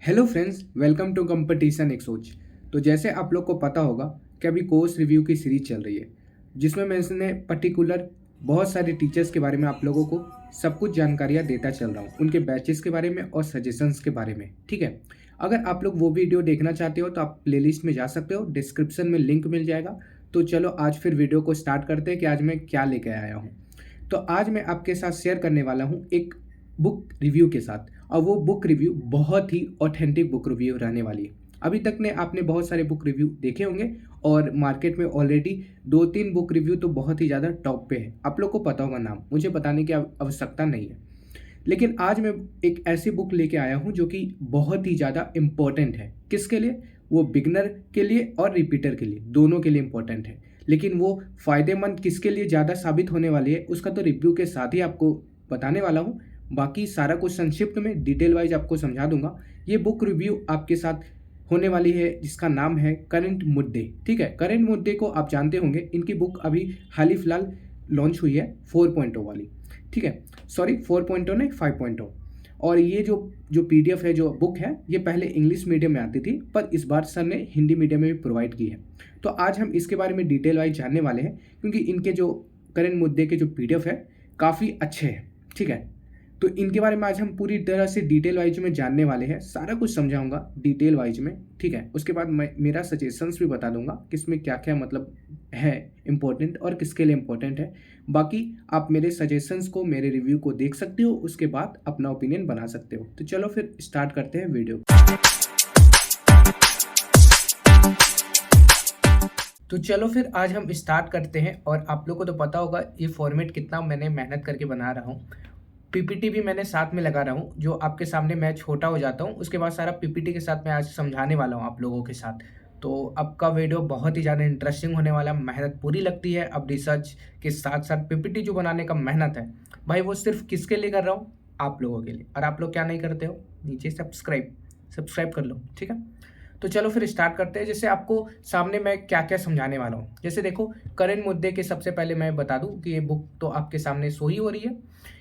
Hello friends, welcome to competition एक सोच। तो जैसे आप लोग को पता होगा कि अभी कोर्स रिव्यू की सीरीज चल रही है, जिसमें मैंने पर्टिकुलर बहुत सारे टीचर्स के बारे में आप लोगों को सब कुछ जानकारियाँ देता चल रहा हूँ, उनके बैचेस के बारे में और सजेशंस के बारे में। ठीक है, अगर आप लोग वो वीडियो देखना चाहते हो तो आप प्लेलिस्ट में जा सकते हो, डिस्क्रिप्शन में लिंक मिल जाएगा। तो चलो आज फिर वीडियो को स्टार्ट करते हैं कि आज मैं क्या लेके आया हूँ। तो आज मैं आपके साथ शेयर करने वाला हूँ एक बुक रिव्यू के साथ, और वो बुक रिव्यू बहुत ही ऑथेंटिक बुक रिव्यू रहने वाली है। अभी तक ने आपने बहुत सारे बुक रिव्यू देखे होंगे और मार्केट में ऑलरेडी दो तीन बुक रिव्यू तो बहुत ही ज़्यादा टॉप पे है, आप लोग को पता होगा नाम, मुझे बताने की आवश्यकता नहीं है। लेकिन आज मैं एक ऐसी बुक लेके आया हूँ जो कि बहुत ही ज़्यादा इम्पोर्टेंट है। किसके लिए? वो बिगनर के लिए और रिपीटर के लिए, दोनों के लिए इम्पोर्टेंट है। लेकिन वो फ़ायदेमंद किसके लिए ज़्यादा साबित होने वाली है उसका तो रिव्यू के साथ ही आपको बताने वाला हूँ। बाकी सारा कुछ संक्षिप्त में डिटेल वाइज आपको समझा दूंगा। ये बुक रिव्यू आपके साथ होने वाली है जिसका नाम है करंट मुद्दे। ठीक है, करंट मुद्दे को आप जानते होंगे, इनकी बुक अभी हाल ही फिलहाल लॉन्च हुई है 4.0 वाली। ठीक है, सॉरी 4.0 नहीं 5.0। और ये जो जो पीडीएफ है, जो बुक है, ये पहले इंग्लिश मीडियम में आती थी, पर इस बार सर ने हिंदी मीडियम में भी प्रोवाइड की है। तो आज हम इसके बारे में डिटेल वाइज जानने वाले हैं, क्योंकि इनके जो करंट मुद्दे के जो पीडीएफ है काफ़ी अच्छे हैं। ठीक है, तो इनके बारे में आज हम पूरी तरह से डिटेल वाइज में जानने वाले हैं, सारा कुछ समझाऊंगा डिटेल वाइज में। ठीक है, उसके बाद मैं मेरा सजेशंस भी बता दूंगा किसमें क्या क्या मतलब है इम्पोर्टेंट और किसके लिए इम्पोर्टेंट है। बाकी आप मेरे सजेशंस को, मेरे रिव्यू को देख सकते हो, उसके बाद अपना ओपिनियन बना सकते हो। तो चलो फिर स्टार्ट करते हैं वीडियो। तो चलो फिर आज हम स्टार्ट करते हैं। और आप लोग को तो पता होगा ये फॉर्मेट कितना मैंने मेहनत करके बना रहा हूँ। पीपीटी भी मैंने साथ में लगा रहा हूँ, जो आपके सामने मैं छोटा हो जाता हूँ, उसके बाद सारा पीपीटी के साथ मैं आज समझाने वाला हूँ आप लोगों के साथ। तो अब का वीडियो बहुत ही ज़्यादा इंटरेस्टिंग होने वाला, मेहनत पूरी लगती है। अब रिसर्च के साथ साथ पीपीटी जो बनाने का मेहनत है भाई, वो सिर्फ किसके लिए कर रहा हूँ? आप लोगों के लिए। और आप लोग क्या नहीं करते हो? नीचे सब्सक्राइब कर लो। ठीक है, तो चलो फिर स्टार्ट करते हैं। जैसे आपको सामने मैं क्या क्या समझाने वाला हूँ, जैसे देखो करंट मुद्दे के सबसे पहले मैं बता दूँ कि ये बुक तो आपके सामने शो ही हो रही है।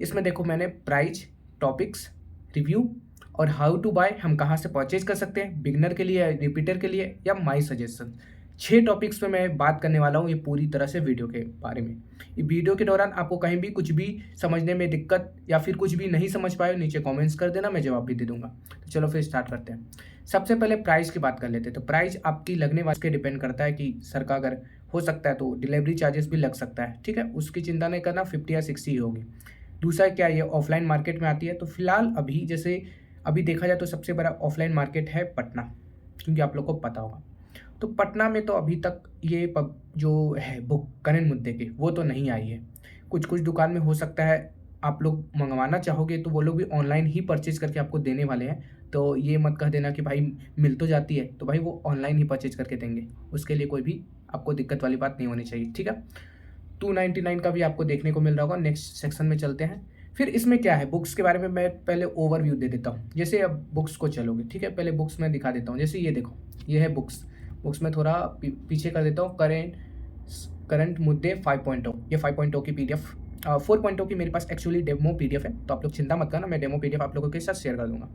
इसमें देखो मैंने प्राइस, टॉपिक्स, रिव्यू और हाउ टू बाय, हम कहाँ से परचेज कर सकते हैं, बिगनर के लिए, रिपीटर के लिए, या माई सजेशन। 6 टॉपिक्स पे मैं बात करने वाला हूँ ये पूरी तरह से वीडियो के बारे में। ये वीडियो के दौरान आपको कहीं भी कुछ भी समझने में दिक्कत या फिर कुछ भी नहीं समझ पाए, नीचे कमेंट्स कर देना, मैं जवाब भी दे दूंगा। तो चलो फिर स्टार्ट करते हैं। सबसे पहले प्राइस की बात कर लेते हैं। तो प्राइस आपकी लगने वाले के डिपेंड करता है कि सर का अगर हो सकता है तो डिलीवरी चार्जेस भी लग सकता है। ठीक है, उसकी चिंता नहीं करना, 50 या 60 ही होगी। दूसरा क्या, ये ऑफलाइन मार्केट में आती है। तो फिलहाल अभी जैसे अभी देखा जाए तो सबसे बड़ा ऑफलाइन मार्केट है पटना, क्योंकि आप लोग को पता होगा। तो पटना में तो अभी तक ये जो है बुक करंट मुद्दे की वो तो नहीं आई है। कुछ कुछ दुकान में हो सकता है आप लोग मंगवाना चाहोगे तो वो लोग भी ऑनलाइन ही परचेज करके आपको देने वाले हैं। तो ये मत कह देना कि भाई मिल तो जाती है, तो भाई वो ऑनलाइन ही परचेज करके देंगे, उसके लिए कोई भी आपको दिक्कत वाली बात नहीं होनी चाहिए। ठीक है, 299 का भी आपको देखने को मिल रहा होगा। नेक्स्ट सेक्शन में चलते हैं। फिर इसमें क्या है, बुक्स के बारे में मैं पहले ओवरव्यू दे देता हूँ। जैसे अब बुक्स को चलोगे, ठीक है, पहले बुक्स में दिखा देता हूँ। जैसे ये देखो, ये है बुक्स। बुक्स में थोड़ा पीछे कर देता हूँ। करंट मुद्दे 5.0, ये 5.0 की पीडीएफ। 4.0 की मेरे पास एक्चुअली डेमो पीडीएफ है, तो आप लोग चिंता मत करना, मैं डेमो पीडीएफ आप लोगों के साथ शेयर कर दूंगा।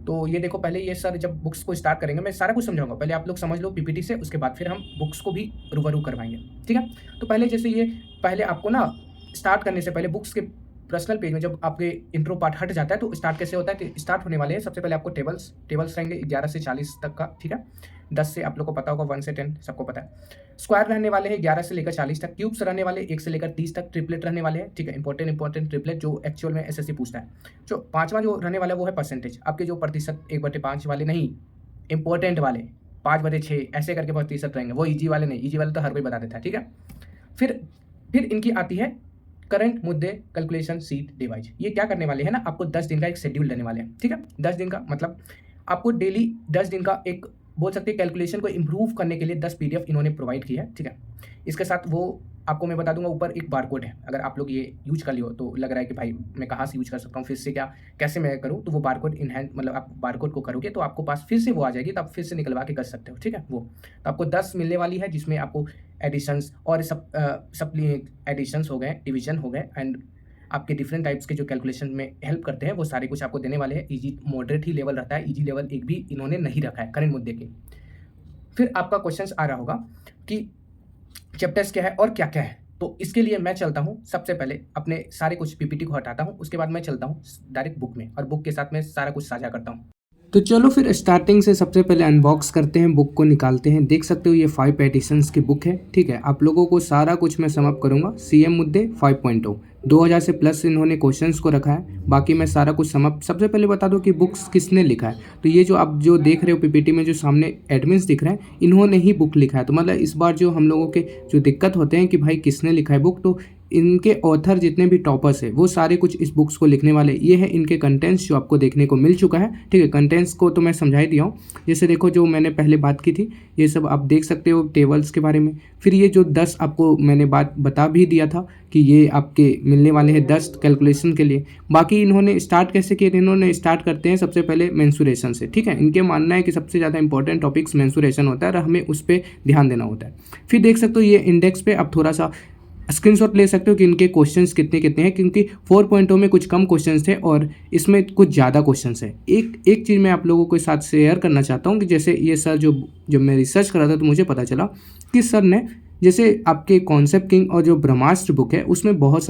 तो ये देखो, पहले ये सर जब बुक्स को स्टार्ट करेंगे मैं सारा कुछ समझाऊंगा, पहले आप लोग समझ लो पीपीटी से, उसके बाद फिर हम बुक्स को भी रूबरू करवाएंगे। ठीक है, तो पहले जैसे ये पहले आपको ना स्टार्ट करने से पहले बुक्स के पर्सनल पेज में जब आपके इंट्रो पार्ट हट जाता है तो स्टार्ट कैसे होता है कि स्टार्ट होने वाले हैं। सबसे पहले आपको टेबल्स रहेंगे 11 से 40 तक का। ठीक है, 10 से आप लोग को पता होगा, 1 से 10 सबको पता है। स्क्वायर रहने वाले हैं 11 से लेकर 40 तक। क्यूब्स रहने वाले 1 से लेकर 30 तक। ट्रिपलेट रहने वाले हैं। ठीक है, इंपॉर्टेंट ट्रिपलेट जो एक्चुअल में एसएससी पूछता है। जो पांचवा जो रहने वाला है वो है परसेंटेज, आपके जो प्रतिशत 1/5 वाले नहीं, इंपॉर्टेंट वाले 5/6 ऐसे करके प्रतिशत रहेंगे, वो ईजी वाले नहीं, ईजी वाले तो हर कोई बता देता है। ठीक है, फिर इनकी आती है करंट मुद्दे कैलकुलेशन सीट डिवाइज। ये क्या करने वाले हैं ना, आपको 10 दिन का एक शेड्यूल देने वाले हैं। ठीक है, 10 दिन का मतलब आपको डेली 10 दिन का एक बोल सकते हैं कैलकुलेशन को इम्प्रूव करने के लिए 10 पीडीएफ इन्होंने प्रोवाइड की है। ठीक है, इसके साथ वो आपको मैं बता दूंगा, ऊपर एक बारकोड है, अगर आप लोग ये यूज कर लियो तो लग रहा है कि भाई मैं कहाँ से यूज कर सकता हूँ, फिर से क्या कैसे मैं करूँ, तो वो बारकोड इनहैंड मतलब आप बारकोड को करोगे तो आपको पास फिर से वो आ जाएगी, तो आप फिर से निकलवा के कर सकते हो। ठीक है, वो तो आपको 10 मिलने वाली है, जिसमें आपको एडिशंस और सब एडिशंस हो गए, डिवीजन हो गए, एंड आपके डिफरेंट टाइप्स के जो कैलकुलेशन में हेल्प करते हैं वो सारे कुछ आपको देने वाले हैं। ईजी मॉडरेट ही लेवल रहता है, ईजी लेवल एक भी इन्होंने नहीं रखा है करंट मुद्दे के। फिर आपका क्वेश्चन आ रहा होगा कि चैप्टर्स क्या है और क्या क्या है। तो इसके लिए मैं चलता हूँ, सबसे पहले अपने सारे कुछ पीपीटी को हटाता हूँ, उसके बाद मैं चलता हूँ डायरेक्ट बुक में और बुक के साथ मैं सारा कुछ साझा करता हूँ। तो चलो फिर स्टार्टिंग से सबसे पहले अनबॉक्स करते हैं, बुक को निकालते हैं। देख सकते हो ये 5 एडिशंस की बुक है, ठीक है। आप लोगों को सारा कुछ मैं समअप करूंगा। सीएम मुद्दे 5.0 2000 से प्लस इन्होंने क्वेश्चंस को रखा है, बाकी मैं सारा कुछ समअप। सबसे पहले बता दो कि बुक्स किसने लिखा है। तो ये जो आप जो देख रहे हो पीपीटी में जो सामने एडमिन्स दिख रहे हैं, इन्होंने ही बुक लिखा है। तो मतलब इस बार जो हम लोगों के जो दिक्कत होते हैं कि भाई किसने लिखा है बुक, तो इनके ऑथर जितने भी टॉपर्स है वो सारे कुछ इस बुक्स को लिखने वाले। ये है इनके कंटेंट्स जो आपको देखने को मिल चुका है, ठीक है। कंटेंट्स को तो मैं समझा ही दिया हूँ। जैसे देखो जो मैंने पहले बात की थी, ये सब आप देख सकते हो टेबल्स के बारे में। फिर ये जो 10 आपको मैंने बात बता भी दिया था कि ये आपके मिलने वाले हैं 10 कैलकुलेशन के लिए। बाकी इन्होंने स्टार्ट कैसे किए, इन्होंने स्टार्ट करते हैं सबसे पहले मेंसुरेशन से, ठीक है। इनके मानना है कि सबसे ज़्यादा इंपॉर्टेंट टॉपिक्स मेंसुरेशन होता है और हमें उस पर ध्यान देना होता है। फिर देख सकते हो ये इंडेक्स पे आप थोड़ा सा स्क्रीनशॉट ले सकते हो कि इनके क्वेश्चंस कितने कितने हैं, क्योंकि 4.0 में कुछ कम क्वेश्चंस थे और इसमें कुछ ज़्यादा क्वेश्चंस है। एक चीज़ मैं आप लोगों के साथ शेयर करना चाहता हूँ कि जैसे ये सर जब मैं रिसर्च कर रहा था तो मुझे पता चला कि सर ने जैसे आपके कॉन्सेप्ट किंग और जो ब्रह्मास्त्र बुक है उसमें बहुत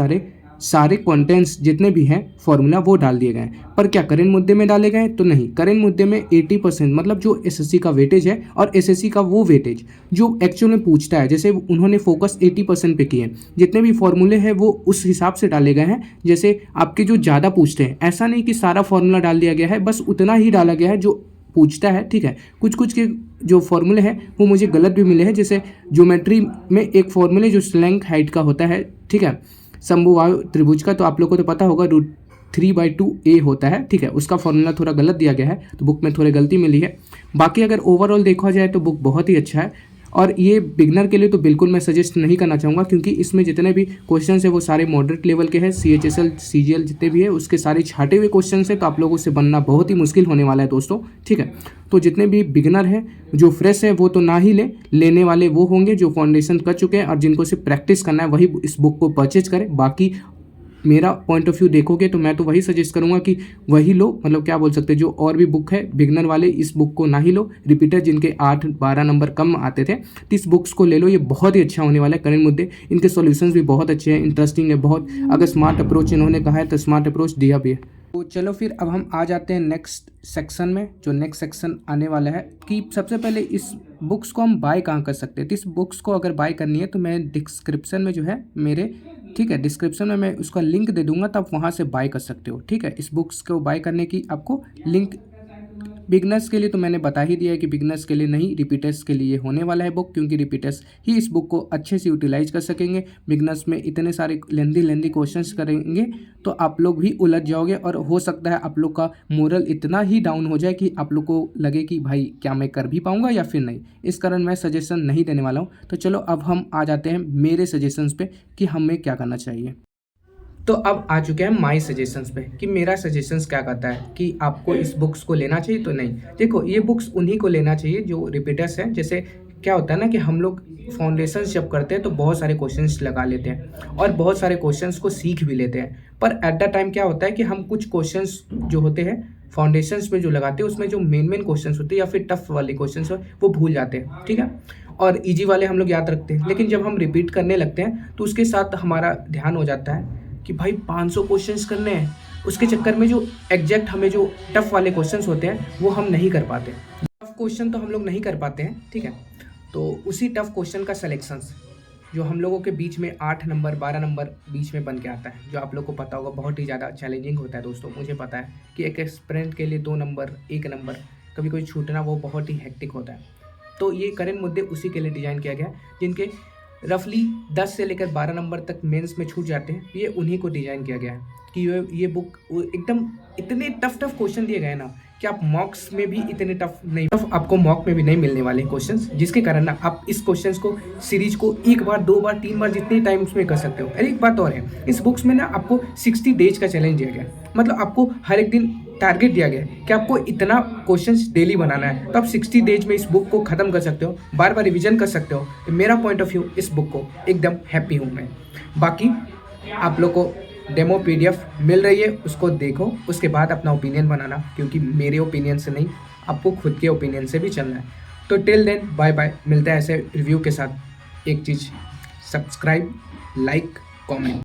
सारे कंटेंट्स जितने भी हैं फॉर्मूला वो डाल दिए गए हैं। पर क्या करंट मुद्दे में डाले गए? तो नहीं, करंट मुद्दे में 80% मतलब जो एसएससी का वेटेज है और एसएससी का वो वेटेज जो एक्चुअल में पूछता है, जैसे उन्होंने फोकस 80% पे किए। जितने भी फॉर्मूले हैं वो उस हिसाब से डाले गए हैं जैसे आपके जो ज़्यादा पूछते हैं। ऐसा नहीं कि सारा फॉर्मूला डाल दिया गया है, बस उतना ही डाला गया है जो पूछता है, ठीक है। कुछ के जो फॉर्मूले हैं वो मुझे गलत भी मिले हैं। जैसे ज्योमेट्री में एक फॉर्मूले जो स्लैंक हाइट का होता है, ठीक है, समबाहु त्रिभुज का, तो आप लोगों को तो पता होगा √3/2a होता है, ठीक है। उसका फॉर्मूला थोड़ा गलत दिया गया है तो बुक में थोड़ी गलती मिली है। बाकी अगर ओवरऑल देखा जाए तो बुक बहुत ही अच्छा है और ये बिगनर के लिए तो बिल्कुल मैं सजेस्ट नहीं करना चाहूँगा, क्योंकि इसमें जितने भी क्वेश्चन है वो सारे मॉडरेट लेवल के हैं। CHSL CGL जितने भी है उसके सारे छाटे हुए क्वेश्चन है, तो आप लोगों से बनना बहुत ही मुश्किल होने वाला है दोस्तों, ठीक है। तो जितने भी बिगनर हैं जो फ्रेश है वो तो ना ही लेने वाले वो होंगे जो फाउंडेशन कर चुके हैं और जिनको सिर्फ प्रैक्टिस करना है वही इस बुक को परचेज करें। बाकी मेरा पॉइंट ऑफ व्यू देखोगे तो मैं तो वही सजेस्ट करूंगा कि वही लो, मतलब क्या बोल सकते हैं, जो और भी बुक है बिगनर वाले इस बुक को ना ही लो। रिपीटर जिनके 8-12 नंबर कम आते थे तो इस बुक्स को ले लो, ये बहुत ही अच्छा होने वाला है। करंट मुद्दे इनके सॉल्यूशंस भी बहुत अच्छे हैं, इंटरेस्टिंग है बहुत। अगर स्मार्ट अप्रोच इन्होंने कहा है तो स्मार्ट अप्रोच दिया भी है। तो चलो फिर अब हम आ जाते हैं नेक्स्ट सेक्शन में। जो नेक्स्ट सेक्शन आने वाला है कि सबसे पहले इस बुक्स को हम बाय कहाँ कर सकते हैं। तो इस बुक्स को अगर बाय करनी है तो मैं डिस्क्रिप्शन में जो है मेरे, ठीक है, डिस्क्रिप्शन में मैं उसका लिंक दे दूंगा, तब वहाँ से बाय कर सकते हो, ठीक है। इस बुक्स को बाय करने की आपको लिंक बिगनर्स के लिए तो मैंने बता ही दिया है कि बिगनर्स के लिए नहीं, रिपीटर्स के लिए होने वाला है बुक, क्योंकि रिपीटर्स ही इस बुक को अच्छे से यूटिलाइज कर सकेंगे। बिगनर्स में इतने सारे लेंदी क्वेश्चंस करेंगे तो आप लोग भी उलझ जाओगे और हो सकता है आप लोग का मोरल इतना ही डाउन हो जाए कि आप लोग को लगे कि भाई क्या मैं कर भी पाऊंगा या फिर नहीं। इस कारण मैं सजेशन नहीं देने वाला हूँ। तो चलो अब हम आ जाते हैं मेरे सजेशंस पे कि हमें क्या करना चाहिए। तो अब आ चुके हैं माय सजेशंस पे कि मेरा सजेशंस क्या कहता है कि आपको इस बुक्स को लेना चाहिए तो नहीं। देखो ये बुक्स उन्हीं को लेना चाहिए जो रिपीटर्स हैं। जैसे क्या होता है ना कि हम लोग फाउंडेशंस जब करते हैं तो बहुत सारे क्वेश्चंस लगा लेते हैं और बहुत सारे क्वेश्चंस को सीख भी लेते हैं, पर एट द टाइम क्या होता है कि हम कुछ क्वेश्चंस जो होते हैं फाउंडेशंस में जो लगाते हैं उसमें जो मेन क्वेश्चंस होते हैं या फिर टफ वाले क्वेश्चंस हो वो भूल जाते हैं, ठीक है। और ईजी वाले हम लोग याद रखते हैं, लेकिन जब हम रिपीट करने लगते हैं तो उसके साथ हमारा ध्यान हो जाता है कि भाई 500 क्वेश्चंस करने हैं। उसके चक्कर में जो एग्जैक्ट हमें जो टफ वाले क्वेश्चंस होते हैं वो हम नहीं कर पाते। टफ क्वेश्चन तो हम लोग नहीं कर पाते हैं, ठीक है। तो उसी टफ क्वेश्चन का सिलेक्शंस जो हम लोगों के बीच में 8 नंबर 12 नंबर बीच में बन के आता है, जो आप लोग को पता होगा बहुत ही ज़्यादा चैलेंजिंग होता है दोस्तों। मुझे पता है कि एक एक्सपेरिमेंट के लिए 2 नंबर 1 नंबर कभी कोई छूटना वो बहुत ही हेक्टिक होता है। तो ये करंट मुद्दे उसी के लिए डिज़ाइन किया गया है जिनके रफली 10 से लेकर 12 नंबर तक मेंस में छूट जाते हैं। ये उन्हीं को डिज़ाइन किया गया है कि ये बुक एकदम इतने टफ क्वेश्चन दिए गए ना कि आप मॉक्स में भी इतने टफ आपको मॉक में भी नहीं मिलने वाले क्वेश्चंस, जिसके कारण ना आप इस क्वेश्चंस को सीरीज को 1 बार 2 बार 3 बार जितने टाइम उसमें कर सकते हो। अरे एक बात और है, इस बुक्स में ना आपको 60 डेज का चैलेंज दिया गया, मतलब आपको हर एक दिन टारगेट दिया गया है कि आपको इतना क्वेश्चंस डेली बनाना है। तो आप 60 डेज में इस बुक को ख़त्म कर सकते हो, बार बार रिविजन कर सकते हो। तो मेरा पॉइंट ऑफ व्यू इस बुक को एकदम हैप्पी हूँ मैं। बाकी आप लोग को डेमो पीडीएफ मिल रही है, उसको देखो, उसके बाद अपना ओपिनियन बनाना, क्योंकि मेरे ओपिनियन से नहीं, आपको खुद के ओपिनियन से भी चलना है। तो टिल देन बाय बाय, मिलते हैं ऐसे रिव्यू के साथ। एक चीज़, सब्सक्राइब, लाइक, कमेंट।